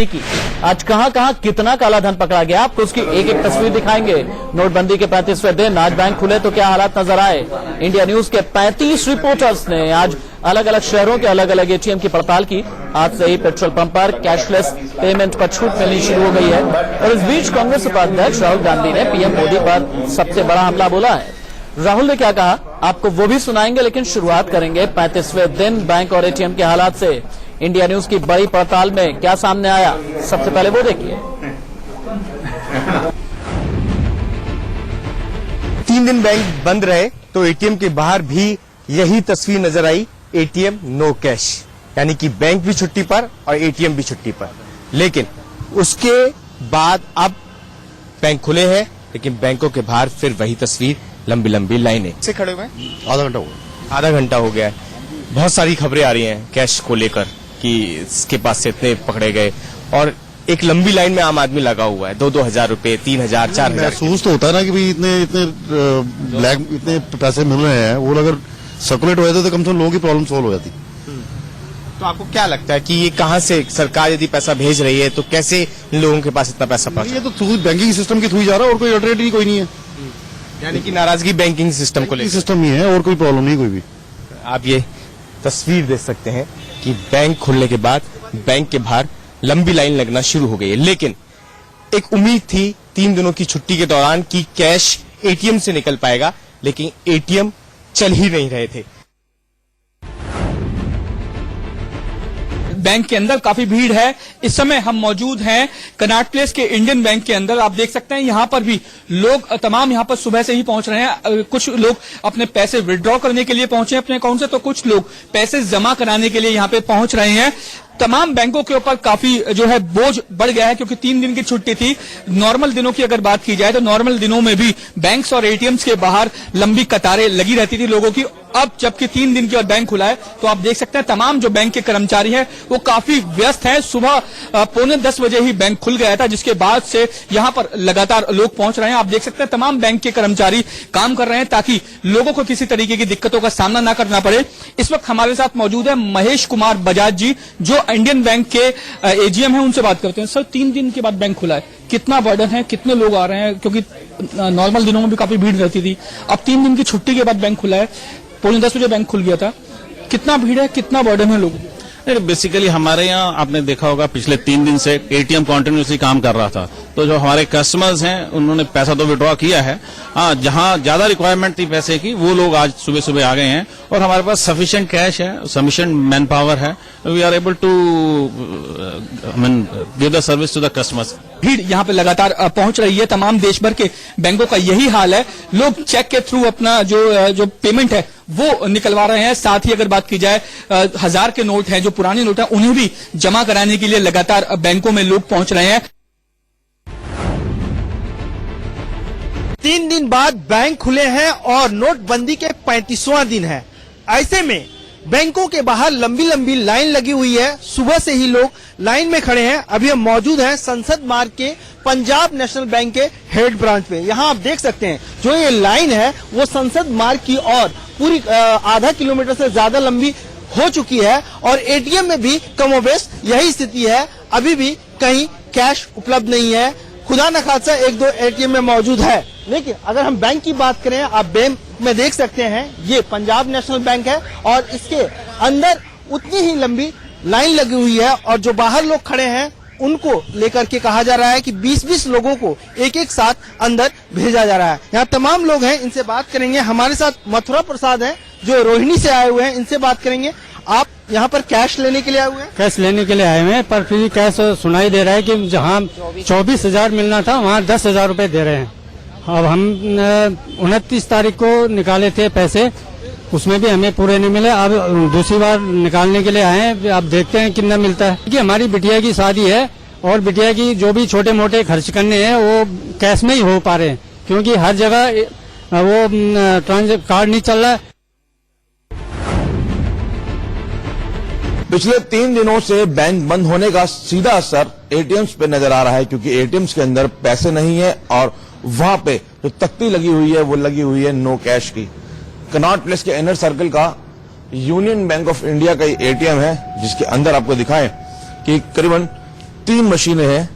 की आज कहां कितना काला धन पकड़ा गया, आपको उसकी एक एक तस्वीर दिखाएंगे। नोटबंदी के 35वें दिन आज बैंक खुले तो क्या हालात नजर आए। इंडिया न्यूज के 35 रिपोर्टर्स ने आज अलग अलग शहरों के अलग अलग एटीएम की पड़ताल की। आज से ही पेट्रोल पंप पर कैशलेस पेमेंट पर छूट मिलनी शुरू हो गई है। और इस बीच कांग्रेस उपाध्यक्ष राहुल गांधी ने पीएम मोदी पर सबसे बड़ा हमला बोला है। राहुल ने क्या कहा आपको वो भी सुनाएंगे, लेकिन शुरुआत करेंगे 35वें दिन बैंक और एटीएम के हालात से। इंडिया न्यूज की बड़ी पड़ताल में क्या सामने आया, सबसे पहले वो देखिए। 3 दिन बैंक बंद रहे तो एटीएम के बाहर भी यही तस्वीर नजर आई, एटीएम नो कैश, यानी कि बैंक भी छुट्टी पर और एटीएम भी छुट्टी पर। लेकिन उसके बाद अब बैंक खुले हैं, लेकिन बैंकों के बाहर फिर वही तस्वीर, लंबी लंबी लाइनें से खड़े हुए हैं। आधा घंटा हो गया है। बहुत सारी खबरें आ रही हैं कैश को लेकर कि इसके पास से इतने पकड़े गए, और एक लंबी लाइन में आम आदमी लगा हुआ है। 2-2 हजार रुपए, 3,000, 4,000। महसूस तो होता है ना कि भाई इतने ब्लैक इतने पैसे मिल रहे हैं, वो अगर सर्कुलेट हो जाते तो कम से कम लोगों की प्रॉब्लम सॉल्व हो जाती। तो आपको क्या लगता है कि ये कहां से सरकार यदि पैसा भेज रही है तो कैसे इन लोगों के पास इतना पैसा पहुंचा? ये तो बैंकिंग सिस्टम के थ्रू जा रहा है और कोई अल्टरनेटिव कोई नहीं है। यानी कि नाराजगी बैंकिंग सिस्टम को लेकर सिस्टम ही है और कोई प्रॉब्लम नहीं कोई भी। आप ये तस्वीर देख सकते हैं कि बैंक खुलने के बाद बैंक के बाहर लंबी लाइन लगना शुरू हो गई है। लेकिन एक उम्मीद थी 3 दिनों की छुट्टी के दौरान कि कैश एटीएम से निकल पाएगा, लेकिन एटीएम चल ही नहीं रहे थे। बैंक के अंदर काफी भीड़ है। इस समय हम मौजूद हैं कनॉट प्लेस के इंडियन बैंक के अंदर। आप देख सकते हैं यहाँ पर भी लोग तमाम यहाँ पर सुबह से ही पहुंच रहे हैं। कुछ लोग अपने पैसे विड्रॉ करने के लिए पहुंचे अपने अकाउंट से, तो कुछ लोग पैसे जमा कराने के लिए यहाँ पे पहुंच रहे हैं। तमाम बैंकों के ऊपर काफी जो है बोझ बढ़ गया है, क्योंकि 3 दिन की छुट्टी थी। नॉर्मल दिनों की अगर बात की जाए तो नॉर्मल दिनों में भी बैंक्स और एटीएम्स के बाहर लंबी कतारें लगी रहती थी लोगों की। अब जबकि 3 दिन के बाद बैंक खुला है तो आप देख सकते हैं तमाम जो बैंक के कर्मचारी हैं वो काफी व्यस्त हैं। सुबह 9:45 बजे ही बैंक खुल गया था, जिसके बाद से यहाँ पर लगातार लोग पहुंच रहे हैं। आप देख सकते हैं तमाम बैंक के कर्मचारी काम कर रहे हैं ताकि लोगों को किसी तरीके की दिक्कतों का सामना न करना पड़े। इस वक्त हमारे साथ मौजूद है महेश कुमार बजाज जी, जो इंडियन बैंक के एजीएम है। उनसे बात करते हैं। सर, 3 दिन के बाद बैंक खुला है, कितना बर्डन है, कितने लोग आ रहे हैं? क्योंकि नॉर्मल दिनों में भी काफी भीड़ रहती थी, अब 3 दिन की छुट्टी के बाद बैंक खुला है। 9:45 बजे बैंक खुल गया था। कितना भीड़ है, कितना बर्डन है लोगों को? बेसिकली हमारे यहाँ आपने देखा होगा पिछले 3 दिन से एटीएम कंटिन्यूसली काम कर रहा था, तो जो हमारे कस्टमर्स हैं उन्होंने पैसा तो विड्रॉ किया है। हाँ, जहाँ ज्यादा रिक्वायरमेंट थी पैसे की वो लोग आज सुबह सुबह आ गए हैं, और हमारे पास सफिशिएंट कैश है, सफिशिएंट मैन पावर है। We are able to give the service to the customers. भीड़ यहाँ पे लगातार पहुंच रही है। तमाम देश भर के बैंकों का यही हाल है। लोग चेक के थ्रू अपना जो पेमेंट है वो निकलवा रहे हैं। साथ ही अगर बात की जाए 1000 के नोट हैं, जो पुराने नोट हैं, उन्हें भी जमा कराने के लिए लगातार बैंकों में लोग पहुंच रहे हैं। 3 दिन बाद बैंक खुले हैं और नोटबंदी के 35वां दिन है। ऐसे में बैंकों के बाहर लंबी लंबी लाइन लगी हुई है। सुबह से ही लोग लाइन में खड़े हैं। अभी हम मौजूद हैं संसद मार्ग के पंजाब नेशनल बैंक के हेड ब्रांच पे। यहाँ आप देख सकते हैं जो ये लाइन है वो संसद मार्ग की और पूरी आधा किलोमीटर से ज्यादा लंबी हो चुकी है, और एटीएम में भी कमोबेश यही स्थिति है। अभी भी कहीं कैश उपलब्ध नहीं है। खुदा न खासा 1-2 एटीएम में मौजूद है। लेकिन अगर हम बैंक की बात करें, आप बैंक में देख सकते हैं ये पंजाब नेशनल बैंक है और इसके अंदर उतनी ही लंबी लाइन लगी हुई है, और जो बाहर लोग खड़े हैं उनको लेकर के कहा जा रहा है कि 20-20 लोगों को एक साथ अंदर भेजा जा रहा है। यहाँ तमाम लोग हैं, इनसे बात करेंगे। हमारे साथ मथुरा प्रसाद हैं जो रोहिणी से आए हुए हैं, इनसे बात करेंगे। आप यहाँ पर कैश लेने के लिए आए हुए हैं? कैश लेने के लिए आए हुए हैं, पर फिर कैश सुनाई दे रहा है कि जहाँ 24,000 मिलना था वहाँ 10,000 रुपए दे रहे हैं। अब हम 29 तारीख को निकाले थे पैसे, उसमें भी हमें पूरे नहीं मिले। अब दूसरी बार निकालने के लिए आए हैं, अब देखते हैं कितना मिलता है। कि हमारी बिटिया की शादी है और बिटिया की जो भी छोटे मोटे खर्च करने हैं वो कैश में ही हो पा रहे हैं, क्योंकि हर जगह वो कार्ड नहीं चल रहा है। पिछले 3 दिनों से बैंक बंद होने का सीधा असर एटीएम्स पे नजर आ रहा है, क्योंकि एटीएम्स के अंदर पैसे नहीं है और वहां पे जो तख्ती लगी हुई है वो लगी हुई है नो कैश की। कनॉट प्लेस के इनर सर्कल का यूनियन बैंक ऑफ इंडिया का एटीएम है, जिसके अंदर आपको दिखाएं कि करीबन 3 मशीनें हैं,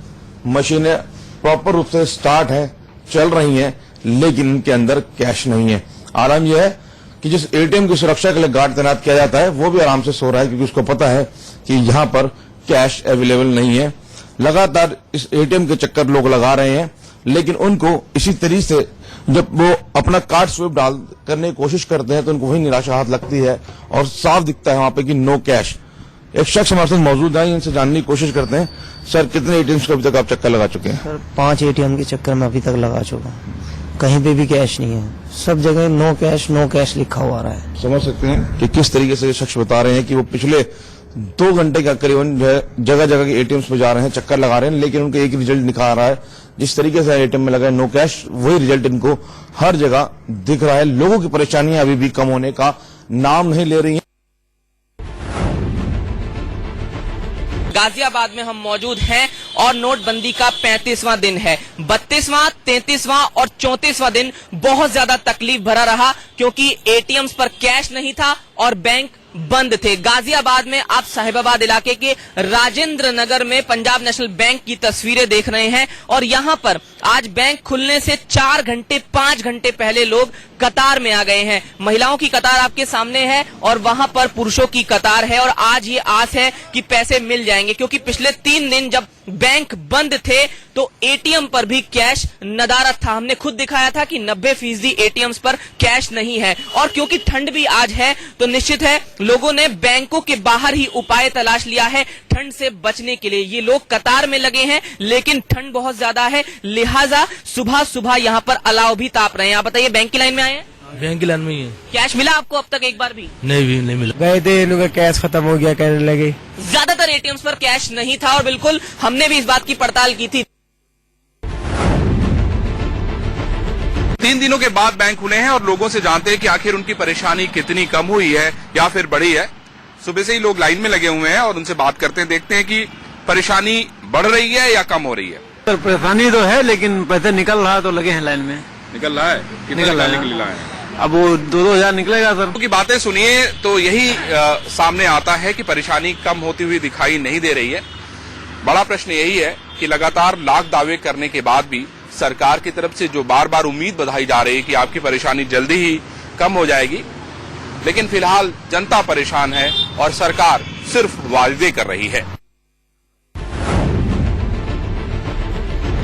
मशीनें प्रॉपर रूप से स्टार्ट है, चल रही हैं, लेकिन इनके अंदर कैश नहीं है। आराम यह है कि जिस एटीएम की सुरक्षा के लिए गार्ड तैनात किया जाता है वो भी आराम से सो रहा है, क्योंकि उसको पता है कि यहां पर कैश अवेलेबल नहीं है। लगातार इस एटीएम के चक्कर लोग लगा रहे हैं, लेकिन उनको इसी तरीके से जब वो अपना कार्ड स्विप डाल करने की कोशिश करते हैं तो उनको वही निराशा हाथ लगती है और साफ दिखता है वहां पे कि नो कैश। एक शख्स हमारे साथ मौजूद है, इनसे जानने की कोशिश करते हैं। सर, कितने एटीएम्स को अभी तक आप चक्कर लगा चुके हैं? सर 5 एटीएम के चक्कर में अभी तक लगा चुका हूँ। कहीं पे भी कैश नहीं है, सब जगह नो कैश लिखा हुआ रहा है। समझ सकते हैं कि किस तरीके से ये शख्स बता रहे हैं कि वो पिछले 2 घंटे का करीबन जो है जगह जगह के एटीएम्स में जा रहे हैं, चक्कर लगा रहे हैं, लेकिन उनको एक रिजल्ट निकल रहा है। जिस तरीके से एटीएम में लगा है नो कैश, वही रिजल्ट इनको हर जगह दिख रहा है। लोगों की परेशानियां अभी भी कम होने का नाम नहीं ले रही हैं। गाजियाबाद में हम मौजूद हैं और नोटबंदी का 35वां दिन है। 32वां, 33वां और 34वां दिन बहुत ज्यादा तकलीफ भरा रहा, क्योंकि एटीएम्स पर कैश नहीं था और बैंक बंद थे। गाजियाबाद में आप साहिबाबाद इलाके के राजेंद्र नगर में पंजाब नेशनल बैंक की तस्वीरें देख रहे हैं और यहां पर आज बैंक खुलने से 4 घंटे 5 घंटे पहले लोग कतार में आ गए हैं। महिलाओं की कतार आपके सामने है और वहां पर पुरुषों की कतार है और आज ये आस है कि पैसे मिल जाएंगे, क्योंकि पिछले 3 दिन जब बैंक बंद थे तो एटीएम पर भी कैश नदारत था। हमने खुद दिखाया था कि 90% एटीएम्स पर कैश नहीं है और क्योंकि ठंड भी आज है तो निश्चित है लोगों ने बैंकों के बाहर ही उपाय तलाश लिया है ठंड से बचने के लिए। ये लोग कतार में लगे हैं, लेकिन ठंड बहुत ज्यादा है, लिहाजा सुबह सुबह यहाँ पर अलाव भी ताप रहे हैं। आप बताइए, बैंक की लाइन में आए हैं? बैंक की लाइन में ही है। कैश मिला आपको अब तक एक बार भी? नहीं मिला। गए थे, इनका कैश खत्म हो गया कहने लगे। ज्यादातर एटीएम्स पर कैश नहीं था और बिल्कुल हमने भी इस बात की पड़ताल की थी। 3 दिनों के बाद बैंक खुले हैं और लोगों से जानते हैं कि आखिर उनकी परेशानी कितनी कम हुई है या फिर बढ़ी है। सुबह से ही लोग लाइन में लगे हुए हैं और उनसे बात करते हैं, देखते हैं कि परेशानी बढ़ रही है या कम हो रही है। सर परेशानी तो है, लेकिन पैसे निकल रहा तो लगे हैं लाइन में। निकल रहा है? कितने निकालने के लिए लाए हैं? अब वो 2-2 हजार निकलेगा सर। की बातें सुनिए तो यही सामने आता है कि परेशानी कम होती हुई दिखाई नहीं दे रही है। बड़ा प्रश्न यही है कि लगातार लाख दावे करने के बाद भी सरकार की तरफ से जो बार बार उम्मीद बधाई जा रही है कि आपकी परेशानी जल्दी ही कम हो जाएगी, लेकिन फिलहाल जनता परेशान है और सरकार सिर्फ वादे कर रही है।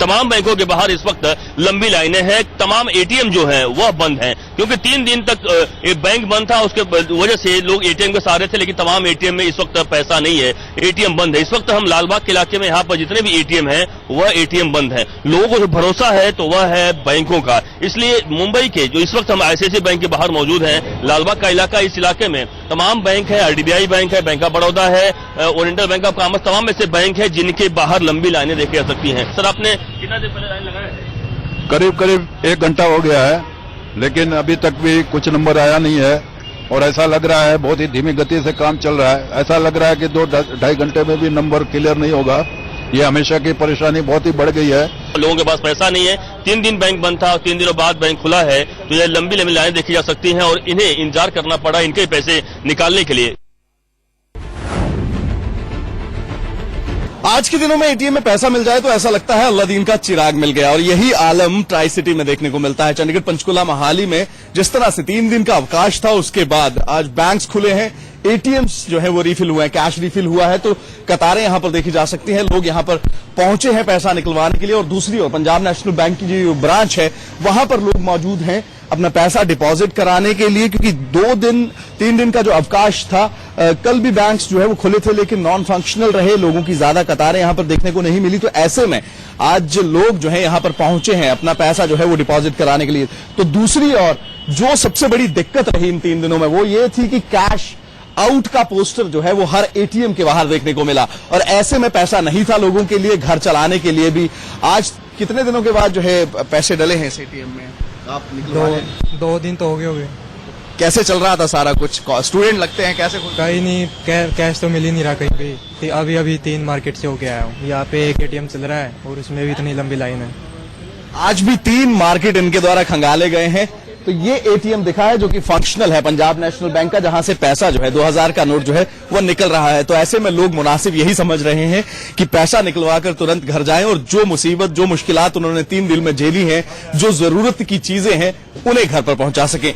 तमाम बैंकों के बाहर इस वक्त लंबी लाइनें हैं, तमाम एटीएम जो हैं वह बंद हैं, क्योंकि 3 दिन तक एक बैंक बंद था, उसके वजह से लोग एटीएम के सहारे थे, लेकिन तमाम एटीएम में इस वक्त पैसा नहीं है, एटीएम बंद है। इस वक्त हम लालबाग के इलाके में यहाँ पर जितने भी एटीएम हैं वह एटीएम बंद है। लोगों को जो भरोसा है तो वह है बैंकों का। इसलिए मुंबई के जो इस वक्त हम ICICI बैंक के बाहर मौजूद हैं, लालबाग का इलाका, इस इलाके में तमाम बैंक है, RDBI बैंक है, बैंक ऑफ बड़ौदा है, ओरिएंटल बैंक ऑफ कॉमर्स, तमाम ऐसे बैंक है जिनके बाहर लंबी लाइनें देखी जा सकती हैं। सर, आपने कितना देर पहले लाइन लगाया है? करीब 1 घंटा हो गया है, लेकिन अभी तक भी कुछ नंबर आया नहीं है और ऐसा लग रहा है बहुत ही धीमी गति से काम चल रहा है। ऐसा लग रहा है कि 2-2.5 घंटे में भी नंबर क्लियर नहीं होगा। ये हमेशा की परेशानी बहुत ही बढ़ गई है। लोगों के पास पैसा नहीं है, 3 दिन बैंक बंद था और 3 दिनों बाद बैंक खुला है, तो ये लंबी लंबी लाइनें देखी जा सकती हैं और इन्हें इंतजार करना पड़ा इनके पैसे निकालने के लिए। आज के दिनों में एटीएम में पैसा मिल जाए तो ऐसा लगता है अल्लादीन का चिराग मिल गया, और यही आलम ट्राई सिटी में देखने को मिलता है। चंडीगढ़, पंचकुला, मोहाली में जिस तरह से 3 दिन का अवकाश था, उसके बाद आज बैंक्स खुले हैं, एटीएम्स जो है वो रिफिल हुए हैं, कैश रिफिल हुआ है, तो कतारें यहां पर देखी जा सकती हैं। लोग यहां पर पहुंचे हैं पैसा निकलवाने के लिए, और दूसरी ओर पंजाब नेशनल बैंक की जो ब्रांच है वहां पर लोग मौजूद हैं अपना पैसा डिपॉजिट कराने के लिए, क्योंकि 3 दिन का जो अवकाश था, कल भी बैंक्स जो है वो खुले थे लेकिन नॉन फंक्शनल रहे, लोगों की ज्यादा कतारें यहां पर देखने को नहीं मिली। तो ऐसे में आज लोग जो है यहां पर पहुंचे हैं अपना पैसा जो है वो डिपॉजिट कराने के लिए। तो दूसरी ओर जो सबसे बड़ी दिक्कत रही इन 3 दिनों में वो ये थी कि कैश आउट का पोस्टर जो है वो हर एटीएम के बाहर देखने को मिला, और ऐसे में पैसा नहीं था लोगों के लिए घर चलाने के लिए भी। आज कितने दिनों के बाद जो है पैसे डले हैं इस एटीएम में? आप 2 दिन तो हो गए। कैसे चल रहा था सारा कुछ? स्टूडेंट लगते हैं, कैसे? कहीं नहीं, कैश तो मिल ही नहीं रहा कहीं भी। अभी 3 मार्केट से होके आया हूँ, यहाँ पे एक एटीएम चल रहा है और उसमें भी इतनी लंबी लाइन है। आज भी 3 मार्केट इनके द्वारा खंगाले गए हैं, तो ये एटीएम दिखा है जो कि फंक्शनल है पंजाब नेशनल बैंक का, जहां से पैसा जो है 2000 का नोट जो है वो निकल रहा है। तो ऐसे में लोग मुनासिब यही समझ रहे हैं कि पैसा निकलवा कर तुरंत घर जाएं और जो मुसीबत, जो मुश्किलात उन्होंने 3 दिन में झेली हैं, जो जरूरत की चीजें हैं, उन्हें घर पर पहुंचा सकें।